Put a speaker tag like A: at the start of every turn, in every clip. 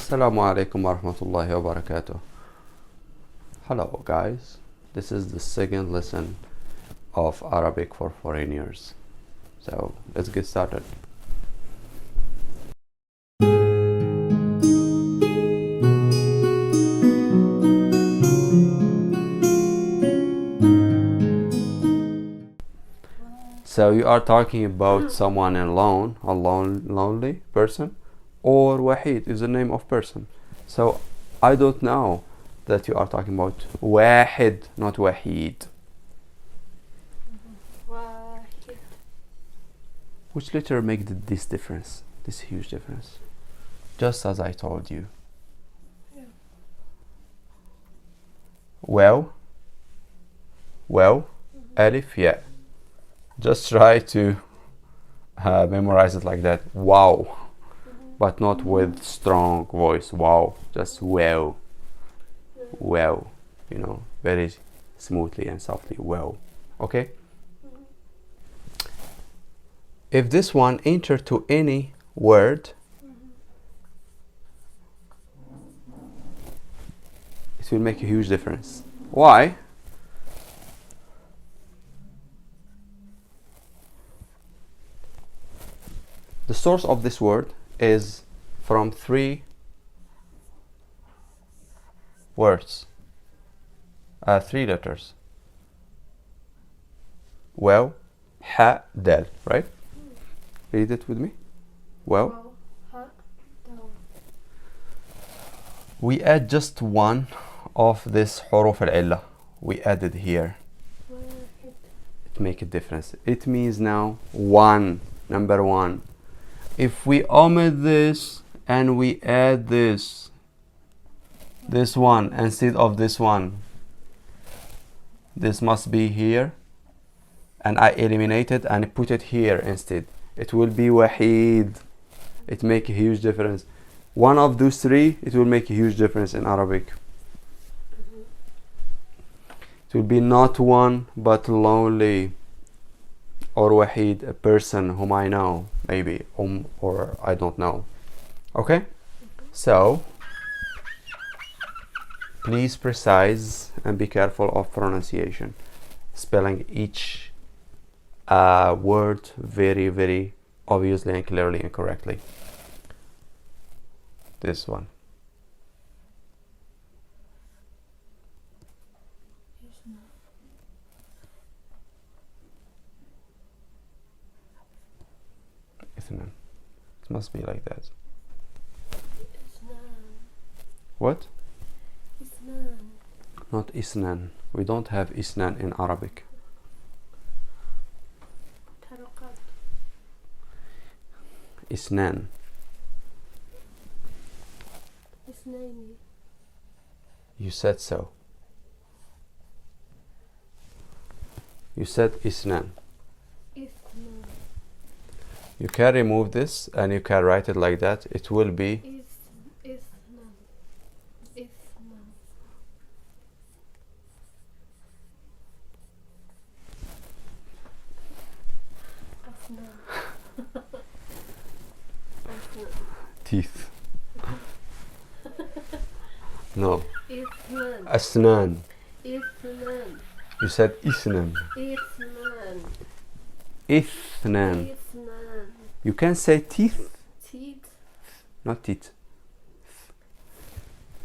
A: Assalamu Alaykoum wa rahmatullahi wa barakatuh. Hello guys, this is the second lesson of Arabic for foreigners. So let's get started. So you are talking about someone alone, a lonely person, or wahid is the name of person. So I don't know that you are talking about wahid, not wahid.
B: Wahid.
A: Which letter make this difference, this huge difference? Just as I told you.
B: Yeah.
A: Well, alif, yeah. Just try to memorize it like that. Wow. But not with strong voice. Wow. Just wow. Wow. You know, very smoothly and softly. Wow. Okay? If this one enter to any word, it will make a huge difference. Why? The source of this word is from three words, three letters. Waw, ha, dal, right? Read it with me. Waw.
B: Ha, dal.
A: We add just one of this huruf al-illa. We added here.
B: Wahid.
A: It makes a difference. It means now one, number one. If we omit this and we add this one instead of this one, this must be here, and I eliminate it and put it here instead. It will be wahid. It make a huge difference. One of those three, it will make a huge difference in Arabic. It will be not one but lonely, or wahid, a person whom I know, maybe, or I don't know. Okay? So please precise and be careful of pronunciation, spelling each word very, very obviously and clearly and correctly. This one. Ithnan. It must be like that.
B: Isnan.
A: What?
B: Isnan.
A: Not isnan. We don't have isnan in Arabic.
B: Tarakat.
A: Isnan.
B: Isnaini.
A: You said so. You said isnan.
B: Isnan.
A: You can remove this and you can write it like that. It will be
B: Isnan. Isnan. Asnan. Asnan.
A: teeth. No.
B: Isnan.
A: Asnan.
B: Isnan.
A: You said isnan.
B: Isnan.
A: Ithnan.
B: Isnan.
A: You can say teeth,
B: Teeth.
A: not teeth.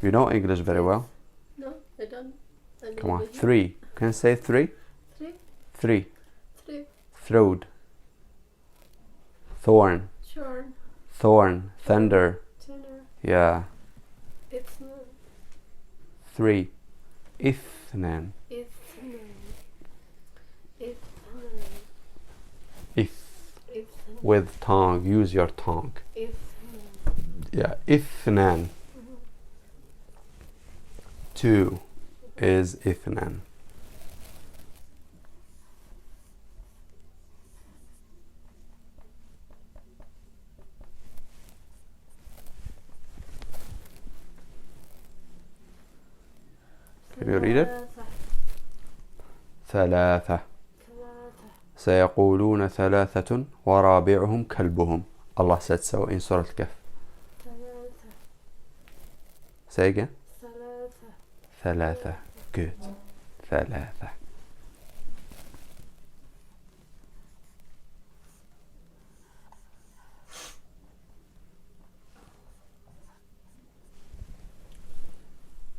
A: You know English very well.
B: No, I don't.
A: Come on. Three. You can say three.
B: Three.
A: Three.
B: Three.
A: Throat. Thorn.
B: Shorn.
A: Thorn. Thunder.
B: Tenor.
A: Yeah.
B: Isnan.
A: Three. Ithnan.
B: Isnan. Isnan.
A: If.
B: Isnan.
A: With tongue. Use your tongue.
B: Isnan.
A: Yeah. Ithnan. Two is ithnan. Can you read it? ثلاثة. سيقولون ثلاثة ورابعهم كلبهم. Allah said so in Surah Al-Kahf. Say again.
B: ثلاثة.
A: ثلاثة. Good. ثلاثة.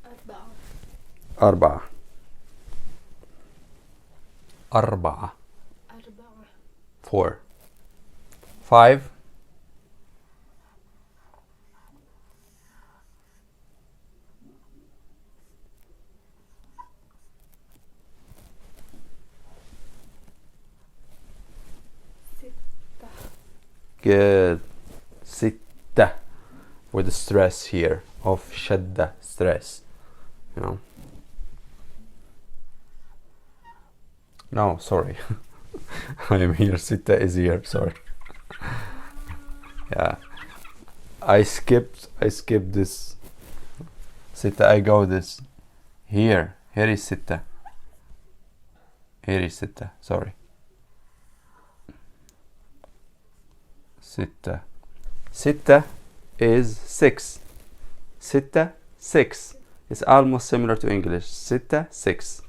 B: أربعة.
A: أربعة. أربعة.
B: أربعة.
A: 4. 5.
B: ستة.
A: Good. ستة. With the stress here of شدة, stress. You know. No, sorry. I am here. ستة is here. Sorry. Yeah. I skipped this. ستة. I go this. Here. Here is ستة. Here is ستة. Sorry. ستة. ستة is 6. ستة, 6. It's almost similar to English. ستة, 6.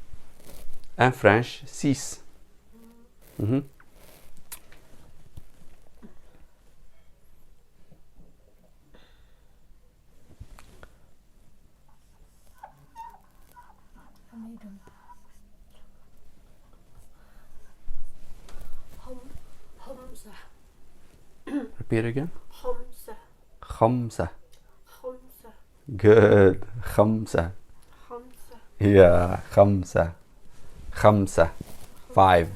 A: And French, 6. Mm-hmm.
B: خمسة.
A: Repeat again.
B: خمسة.
A: خمسة.
B: خمسة.
A: Good. خمسة.
B: خمسة.
A: Yeah. خمسة. خمسة. 5.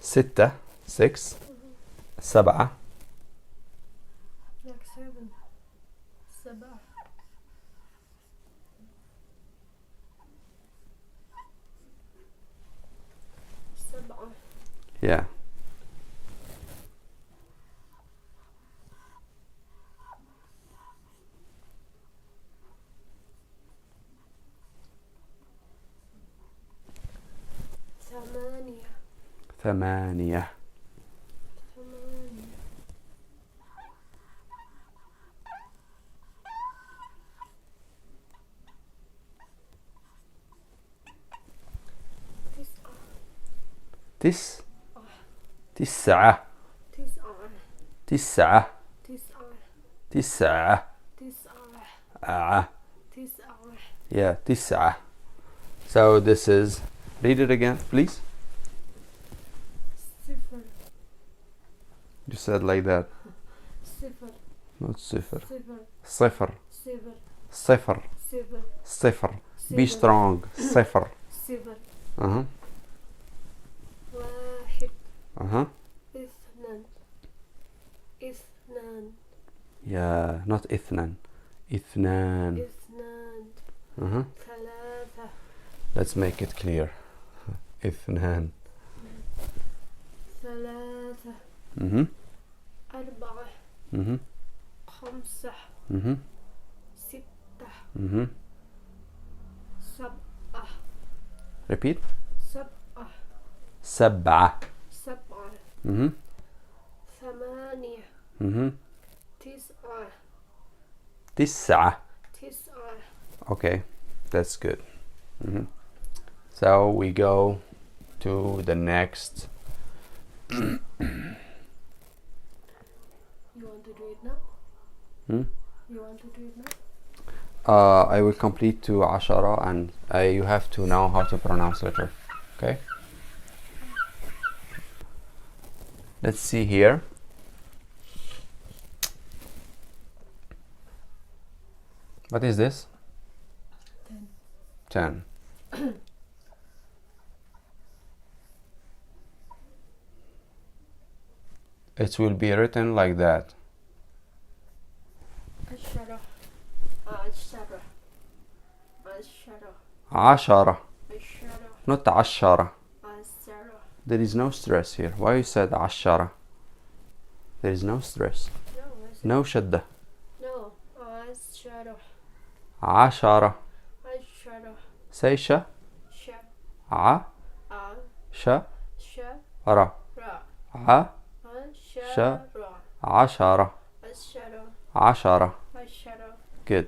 A: ستة, 6. سبعة.
B: Like 7. سبعة. سبعة.
A: Yeah.
B: ثمانية.
A: ثمانية.
B: ثمانية. تسعة.
A: تسعة.
B: تسعة.
A: تسعة.
B: تسعة.
A: تسعة.
B: تسعة. تسعة.
A: Yeah, تسعة. So this is, read it again, please.
B: صفر.
A: You said like that.
B: صفر.
A: Not صفر.
B: صفر.
A: صفر.
B: صفر.
A: صفر.
B: صفر.
A: صفر. Be strong. صفر.
B: صفر.
A: Uh-huh.
B: واحد.
A: Uh-huh.
B: اثنان. اثنان.
A: Yeah, not اثنان. اثنان.
B: اثنان.
A: Uh-huh.
B: ثلاثة.
A: Let's make it clear. اثنان.
B: ثلاثة.
A: Mm-hmm.
B: أربعة.
A: Mm-hmm.
B: خمسة.
A: Mm-hmm.
B: ستة.
A: Mm-hmm.
B: سبعة.
A: Repeat.
B: سبعة.
A: سبعة.
B: سبعة.
A: Mm-hmm.
B: ثمانية.
A: Mm-hmm.
B: تسعة.
A: تسعة.
B: تسعة.
A: Okay, that's good. Mm-hmm. So we go to the next.
B: You want to do it now?
A: Hmm?
B: You want to do it now?
A: I will complete to عشرة and you have to know how to pronounce letter. Okay? Let's see here. What is this? 10. It will be written like that.
B: عشرة. عشرة. عشرة.
A: عشرة.
B: عشرة.
A: Not عشرة.
B: عشرة.
A: There is no stress here. Why you said عشرة? There is no stress.
B: No,
A: No شدة.
B: no. عشرة.
A: عشرة.
B: عشرة.
A: Say ش.
B: ش.
A: ع.
B: ع.
A: ش.
B: ش.
A: را.
B: را.
A: ع.
B: عشرة.
A: عشرة.
B: عشرة.
A: عشرة.
B: عشرة.
A: Good.